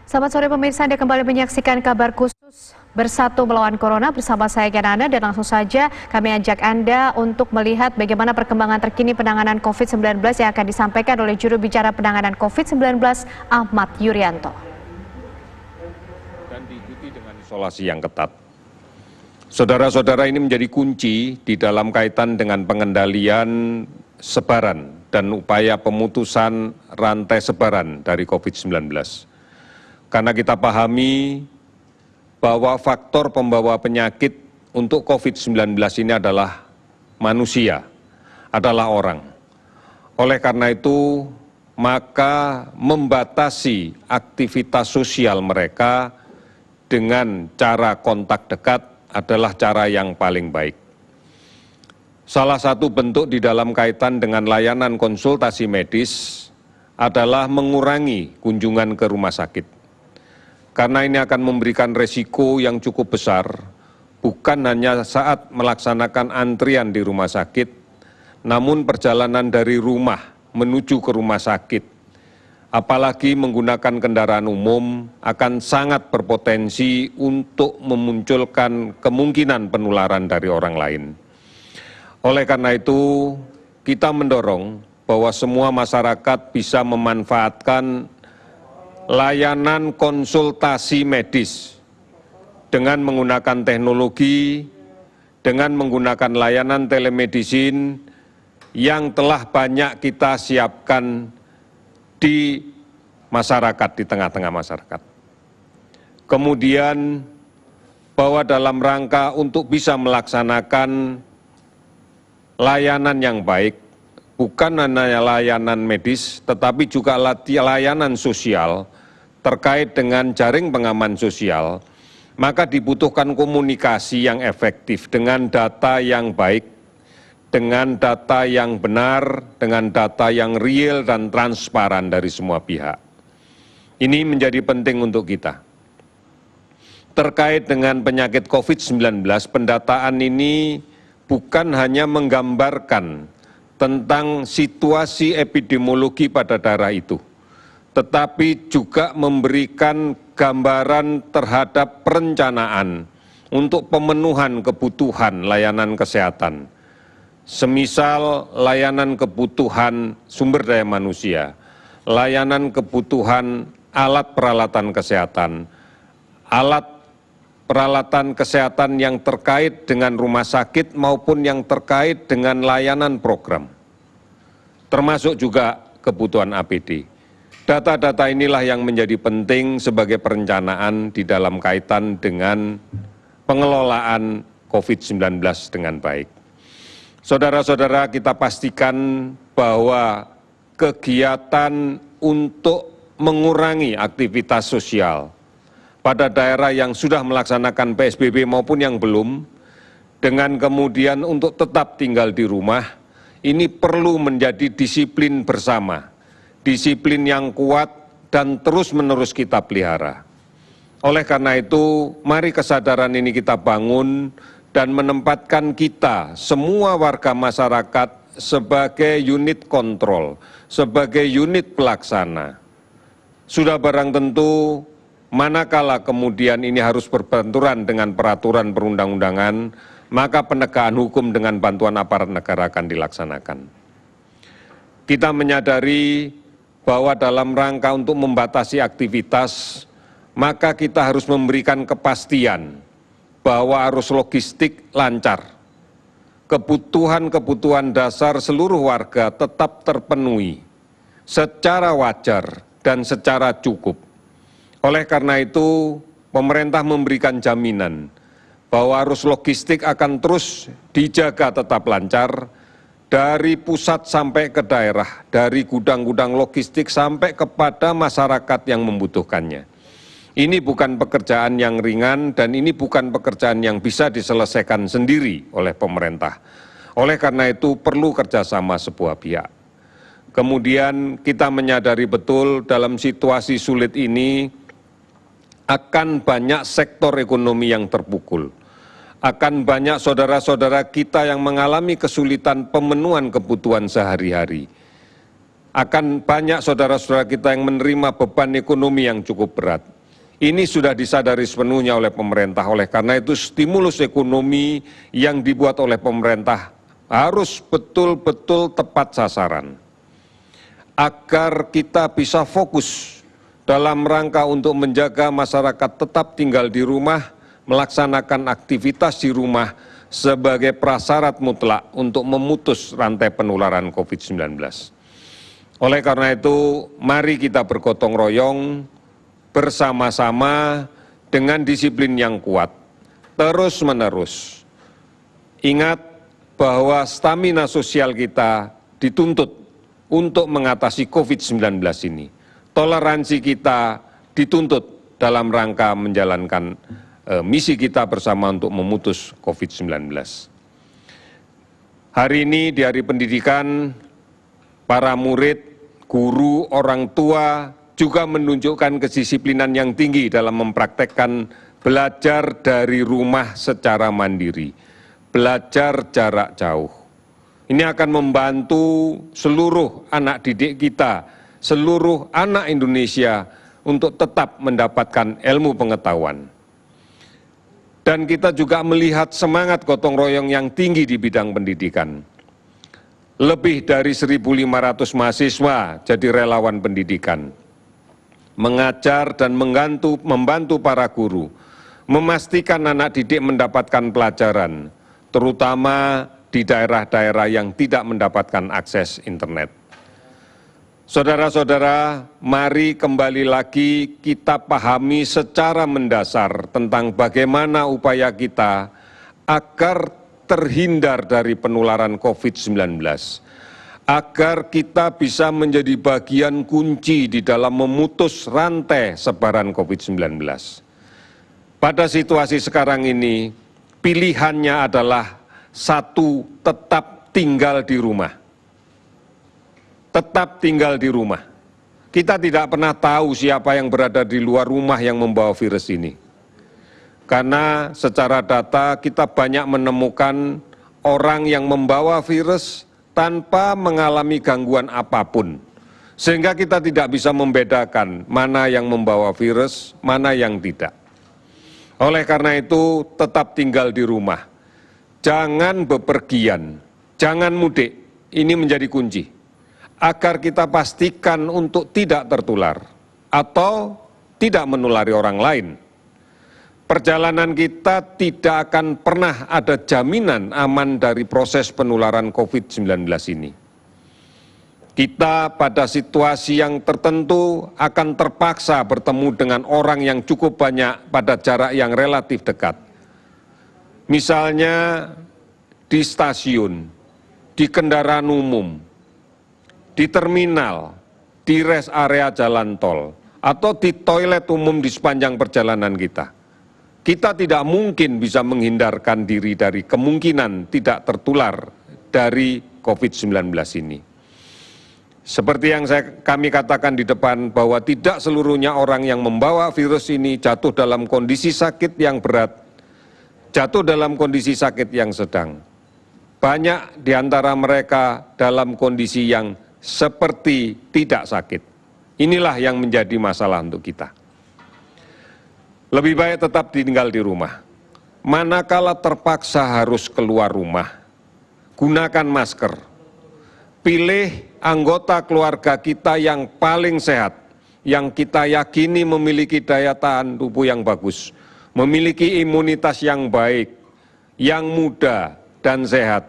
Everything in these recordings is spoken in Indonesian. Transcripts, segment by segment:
Selamat sore pemirsa, Anda kembali menyaksikan kabar khusus Bersatu Melawan Corona bersama saya Kiana dan langsung saja kami ajak Anda untuk melihat bagaimana perkembangan terkini penanganan COVID-19 yang akan disampaikan oleh juru bicara penanganan COVID-19 Ahmad Yuryanto. Dan diikuti dengan isolasi yang ketat. Saudara-saudara, ini menjadi kunci di dalam kaitan dengan pengendalian sebaran dan upaya pemutusan rantai sebaran dari COVID-19. Karena kita pahami bahwa faktor pembawa penyakit untuk COVID-19 ini adalah manusia, adalah orang. Oleh karena itu, maka membatasi aktivitas sosial mereka dengan cara kontak dekat adalah cara yang paling baik. Salah satu bentuk di dalam kaitan dengan layanan konsultasi medis adalah mengurangi kunjungan ke rumah sakit. Karena ini akan memberikan resiko yang cukup besar, bukan hanya saat melaksanakan antrian di rumah sakit, namun perjalanan dari rumah menuju ke rumah sakit, apalagi menggunakan kendaraan umum, akan sangat berpotensi untuk memunculkan kemungkinan penularan dari orang lain. Oleh karena itu, kita mendorong bahwa semua masyarakat bisa memanfaatkan layanan konsultasi medis dengan menggunakan teknologi, dengan menggunakan layanan telemedicine yang telah banyak kita siapkan di masyarakat, di tengah-tengah masyarakat. Kemudian bahwa dalam rangka untuk bisa melaksanakan layanan yang baik, bukan hanya layanan medis, tetapi juga layanan sosial, terkait dengan jaring pengaman sosial, maka dibutuhkan komunikasi yang efektif dengan data yang baik, dengan data yang benar, dengan data yang real dan transparan dari semua pihak. Ini menjadi penting untuk kita. Terkait dengan penyakit COVID-19, pendataan ini bukan hanya menggambarkan tentang situasi epidemiologi pada daerah itu, tetapi juga memberikan gambaran terhadap perencanaan untuk pemenuhan kebutuhan layanan kesehatan. Semisal layanan kebutuhan sumber daya manusia, layanan kebutuhan alat peralatan kesehatan, alat peralatan kesehatan yang terkait dengan rumah sakit maupun yang terkait dengan layanan program, termasuk juga kebutuhan APD. Data-data inilah yang menjadi penting sebagai perencanaan di dalam kaitan dengan pengelolaan COVID-19 dengan baik. Saudara-saudara, kita pastikan bahwa kegiatan untuk mengurangi aktivitas sosial pada daerah yang sudah melaksanakan PSBB maupun yang belum, dengan kemudian untuk tetap tinggal di rumah, ini perlu menjadi disiplin bersama. Disiplin yang kuat dan terus-menerus kita pelihara. Oleh karena itu, mari kesadaran ini kita bangun dan menempatkan kita, semua warga masyarakat, sebagai unit kontrol, sebagai unit pelaksana. Sudah barang tentu, manakala kemudian ini harus berbenturan dengan peraturan perundang-undangan, maka penegakan hukum dengan bantuan aparat negara akan dilaksanakan. Kita menyadari bahwa dalam rangka untuk membatasi aktivitas, maka kita harus memberikan kepastian bahwa arus logistik lancar. Kebutuhan-kebutuhan dasar seluruh warga tetap terpenuhi secara wajar dan secara cukup. Oleh karena itu, pemerintah memberikan jaminan bahwa arus logistik akan terus dijaga tetap lancar, dari pusat sampai ke daerah, dari gudang-gudang logistik sampai kepada masyarakat yang membutuhkannya. Ini bukan pekerjaan yang ringan dan ini bukan pekerjaan yang bisa diselesaikan sendiri oleh pemerintah. Oleh karena itu perlu kerjasama sebuah pihak. Kemudian kita menyadari betul dalam situasi sulit ini akan banyak sektor ekonomi yang terpukul. Akan banyak saudara-saudara kita yang mengalami kesulitan pemenuhan kebutuhan sehari-hari. Akan banyak saudara-saudara kita yang menerima beban ekonomi yang cukup berat. Ini sudah disadari sepenuhnya oleh pemerintah. Oleh karena itu stimulus ekonomi yang dibuat oleh pemerintah harus betul-betul tepat sasaran. Agar kita bisa fokus dalam rangka untuk menjaga masyarakat tetap tinggal di rumah, melaksanakan aktivitas di rumah sebagai prasyarat mutlak untuk memutus rantai penularan COVID-19. Oleh karena itu, mari kita bergotong royong bersama-sama dengan disiplin yang kuat, terus-menerus. Ingat bahwa stamina sosial kita dituntut untuk mengatasi COVID-19 ini. Toleransi kita dituntut dalam rangka menjalankan misi kita bersama untuk memutus COVID-19. Hari ini di Hari Pendidikan, para murid, guru, orang tua juga menunjukkan kedisiplinan yang tinggi dalam mempraktekkan belajar dari rumah secara mandiri, belajar jarak jauh. Ini akan membantu seluruh anak didik kita, seluruh anak Indonesia untuk tetap mendapatkan ilmu pengetahuan. Dan kita juga melihat semangat gotong royong yang tinggi di bidang pendidikan. Lebih dari 1.500 mahasiswa jadi relawan pendidikan, mengajar dan membantu para guru, memastikan anak didik mendapatkan pelajaran, terutama di daerah-daerah yang tidak mendapatkan akses internet. Saudara-saudara, mari kembali lagi kita pahami secara mendasar tentang bagaimana upaya kita agar terhindar dari penularan COVID-19. Agar kita bisa menjadi bagian kunci di dalam memutus rantai sebaran COVID-19. Pada situasi sekarang ini, pilihannya adalah satu, tetap tinggal di rumah. Tetap tinggal di rumah. Kita tidak pernah tahu siapa yang berada di luar rumah yang membawa virus ini. Karena secara data kita banyak menemukan orang yang membawa virus tanpa mengalami gangguan apapun. Sehingga kita tidak bisa membedakan mana yang membawa virus, mana yang tidak. Oleh karena itu, tetap tinggal di rumah. Jangan bepergian, jangan mudik. Ini menjadi kunci. Agar kita pastikan untuk tidak tertular atau tidak menulari orang lain. Perjalanan kita tidak akan pernah ada jaminan aman dari proses penularan COVID-19 ini. Kita pada situasi yang tertentu akan terpaksa bertemu dengan orang yang cukup banyak pada jarak yang relatif dekat. Misalnya di stasiun, di kendaraan umum, di terminal, di rest area jalan tol, atau di toilet umum di sepanjang perjalanan kita. Kita tidak mungkin bisa menghindarkan diri dari kemungkinan tidak tertular dari COVID-19 ini. Seperti yang kami katakan di depan bahwa tidak seluruhnya orang yang membawa virus ini jatuh dalam kondisi sakit yang berat, jatuh dalam kondisi sakit yang sedang. Banyak di antara mereka dalam kondisi yang seperti tidak sakit. Inilah yang menjadi masalah untuk kita. Lebih baik tetap tinggal di rumah. Manakala terpaksa harus keluar rumah, gunakan masker. Pilih anggota keluarga kita yang paling sehat, yang kita yakini memiliki daya tahan tubuh yang bagus, memiliki imunitas yang baik, yang muda dan sehat.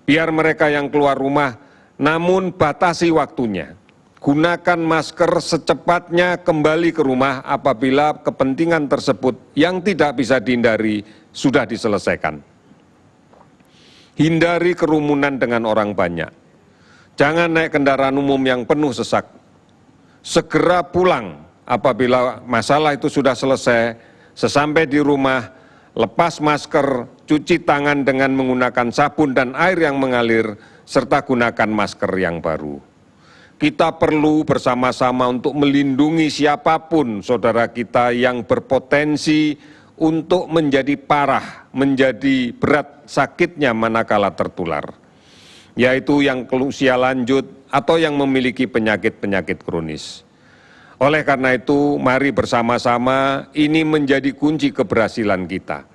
Biar mereka yang keluar rumah, namun batasi waktunya. Gunakan masker secepatnya kembali ke rumah apabila kepentingan tersebut yang tidak bisa dihindari sudah diselesaikan. Hindari kerumunan dengan orang banyak. Jangan naik kendaraan umum yang penuh sesak. Segera pulang apabila masalah itu sudah selesai. Sesampai di rumah, lepas masker, cuci tangan dengan menggunakan sabun dan air yang mengalir, serta gunakan masker yang baru. Kita perlu bersama-sama untuk melindungi siapapun saudara kita yang berpotensi untuk menjadi parah, menjadi berat sakitnya manakala tertular, yaitu yang usia lanjut atau yang memiliki penyakit-penyakit kronis. Oleh karena itu, mari bersama-sama ini menjadi kunci keberhasilan kita.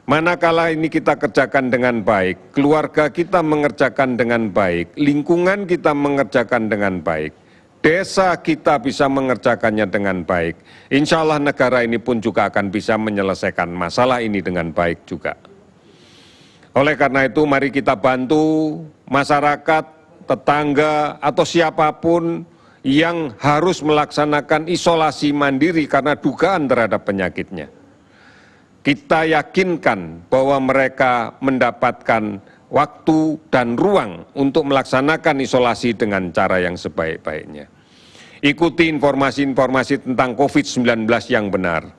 Manakala ini kita kerjakan dengan baik, keluarga kita mengerjakan dengan baik, lingkungan kita mengerjakan dengan baik, desa kita bisa mengerjakannya dengan baik, insya Allah negara ini pun juga akan bisa menyelesaikan masalah ini dengan baik juga. Oleh karena itu, mari kita bantu masyarakat, tetangga, atau siapapun yang harus melaksanakan isolasi mandiri karena dugaan terhadap penyakitnya. Kita yakinkan bahwa mereka mendapatkan waktu dan ruang untuk melaksanakan isolasi dengan cara yang sebaik-baiknya. Ikuti informasi-informasi tentang COVID-19 yang benar.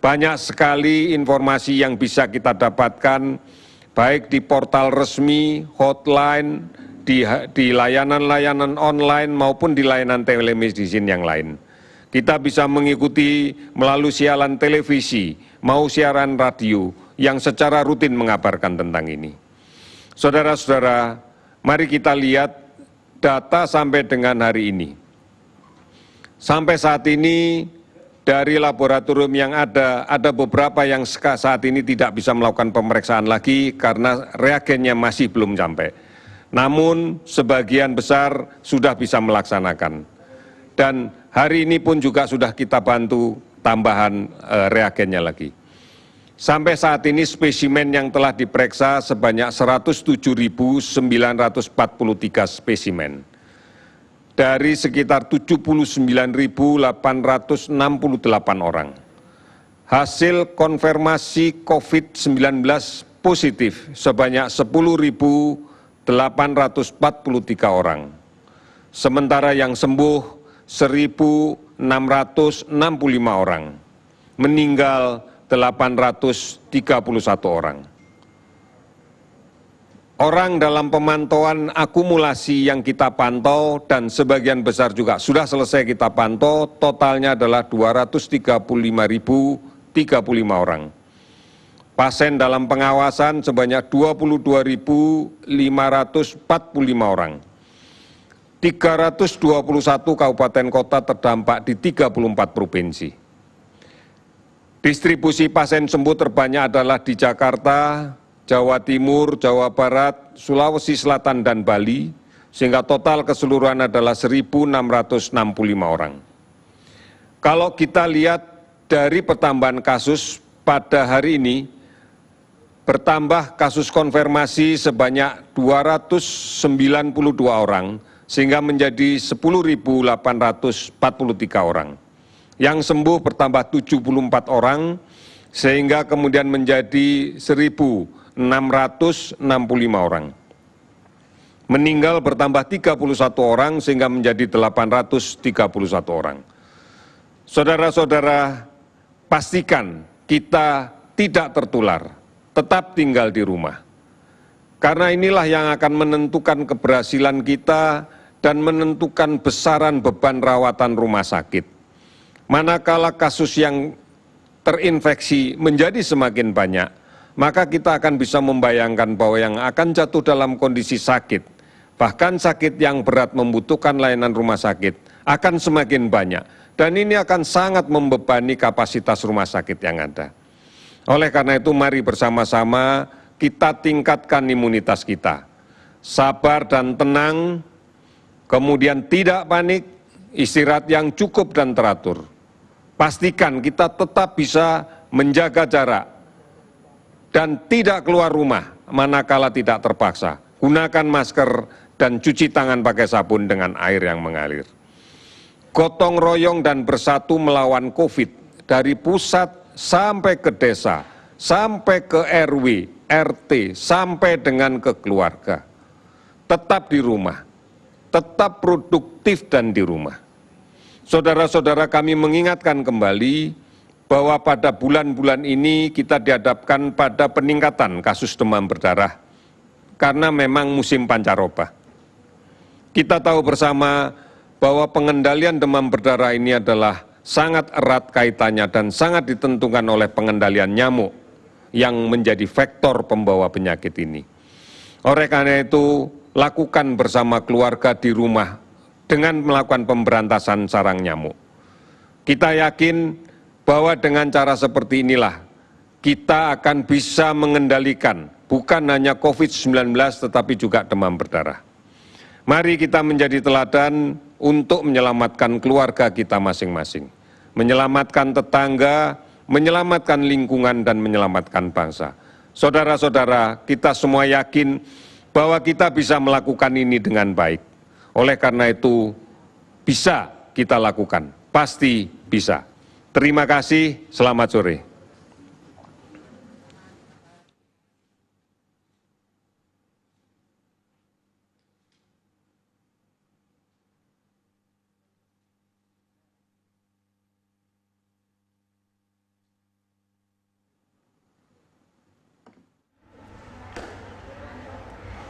Banyak sekali informasi yang bisa kita dapatkan, baik di portal resmi, hotline, di layanan-layanan online maupun di layanan telemedicine yang lain. Kita bisa mengikuti melalui siaran televisi, mau siaran radio yang secara rutin mengabarkan tentang ini. Saudara-saudara, mari kita lihat data sampai dengan hari ini. Sampai saat ini dari laboratorium yang ada beberapa yang saat ini tidak bisa melakukan pemeriksaan lagi karena reagennya masih belum sampai. Namun sebagian besar sudah bisa melaksanakan. Dan hari ini pun juga sudah kita bantu tambahan reagennya lagi. Sampai saat ini spesimen yang telah diperiksa sebanyak 107.943 spesimen. Dari sekitar 79.868 orang. Hasil konfirmasi COVID-19 positif sebanyak 10.843 orang. Sementara yang sembuh 1.665 orang. Meninggal 831 orang. Orang dalam pemantauan akumulasi yang kita pantau dan sebagian besar juga sudah selesai kita pantau, totalnya adalah 235.035 orang. Pasien dalam pengawasan sebanyak 22.545 orang. 321 kabupaten kota terdampak di 34 provinsi. Distribusi pasien sembuh terbanyak adalah di Jakarta, Jawa Timur, Jawa Barat, Sulawesi Selatan, dan Bali, sehingga total keseluruhan adalah 1.665 orang. Kalau kita lihat dari pertambahan kasus pada hari ini, bertambah kasus konfirmasi sebanyak 292 orang, sehingga menjadi 10.843 orang. Yang sembuh bertambah 74 orang, sehingga kemudian menjadi 1.665 orang. Meninggal bertambah 31 orang sehingga menjadi 831 orang. Saudara-saudara, pastikan kita tidak tertular, tetap tinggal di rumah. Karena inilah yang akan menentukan keberhasilan kita dan menentukan besaran beban rawatan rumah sakit. Manakala kasus yang terinfeksi menjadi semakin banyak, maka kita akan bisa membayangkan bahwa yang akan jatuh dalam kondisi sakit, bahkan sakit yang berat membutuhkan layanan rumah sakit, akan semakin banyak. Dan ini akan sangat membebani kapasitas rumah sakit yang ada. Oleh karena itu, mari bersama-sama kita tingkatkan imunitas kita. Sabar dan tenang, kemudian tidak panik, istirahat yang cukup dan teratur. Pastikan kita tetap bisa menjaga jarak dan tidak keluar rumah manakala tidak terpaksa. Gunakan masker dan cuci tangan pakai sabun dengan air yang mengalir. Gotong royong dan bersatu melawan COVID dari pusat sampai ke desa, sampai ke RW, RT, sampai dengan ke keluarga. Tetap di rumah, tetap produktif dan di rumah. Saudara-saudara, kami mengingatkan kembali bahwa pada bulan-bulan ini kita dihadapkan pada peningkatan kasus demam berdarah karena memang musim pancaroba. Kita tahu bersama bahwa pengendalian demam berdarah ini adalah sangat erat kaitannya dan sangat ditentukan oleh pengendalian nyamuk yang menjadi faktor pembawa penyakit ini. Oleh karena itu, lakukan bersama keluarga di rumah dengan melakukan pemberantasan sarang nyamuk. Kita yakin bahwa dengan cara seperti inilah kita akan bisa mengendalikan bukan hanya COVID-19 tetapi juga demam berdarah. Mari kita menjadi teladan untuk menyelamatkan keluarga kita masing-masing, menyelamatkan tetangga, menyelamatkan lingkungan, dan menyelamatkan bangsa. Saudara-saudara, kita semua yakin bahwa kita bisa melakukan ini dengan baik. Oleh karena itu, bisa kita lakukan, pasti bisa. Terima kasih, selamat sore.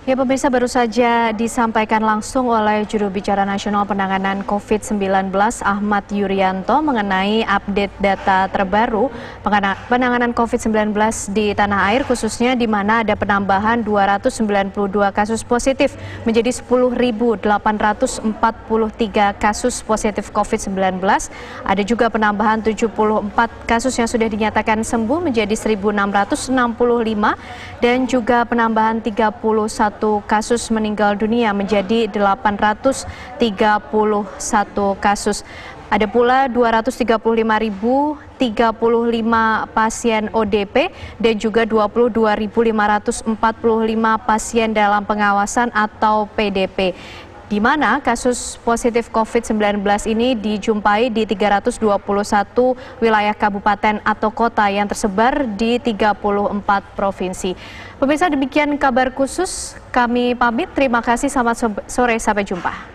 Ya pemirsa, baru saja disampaikan langsung oleh Juru Bicara Nasional Penanganan COVID-19 Ahmad Yuryanto mengenai update data terbaru penanganan COVID-19 di tanah air, khususnya di mana ada penambahan 292 kasus positif menjadi 10.843 kasus positif COVID-19. Ada juga penambahan 74 kasus yang sudah dinyatakan sembuh menjadi 1.665 dan juga penambahan 31 kasus meninggal dunia menjadi 831 kasus. Ada pula 235.035 pasien ODP dan juga 22.545 pasien dalam pengawasan atau PDP. Di mana kasus positif COVID-19 ini dijumpai di 321 wilayah kabupaten atau kota yang tersebar di 34 provinsi. Pemirsa, demikian kabar khusus. Kami pamit, terima kasih, selamat sore, sampai jumpa.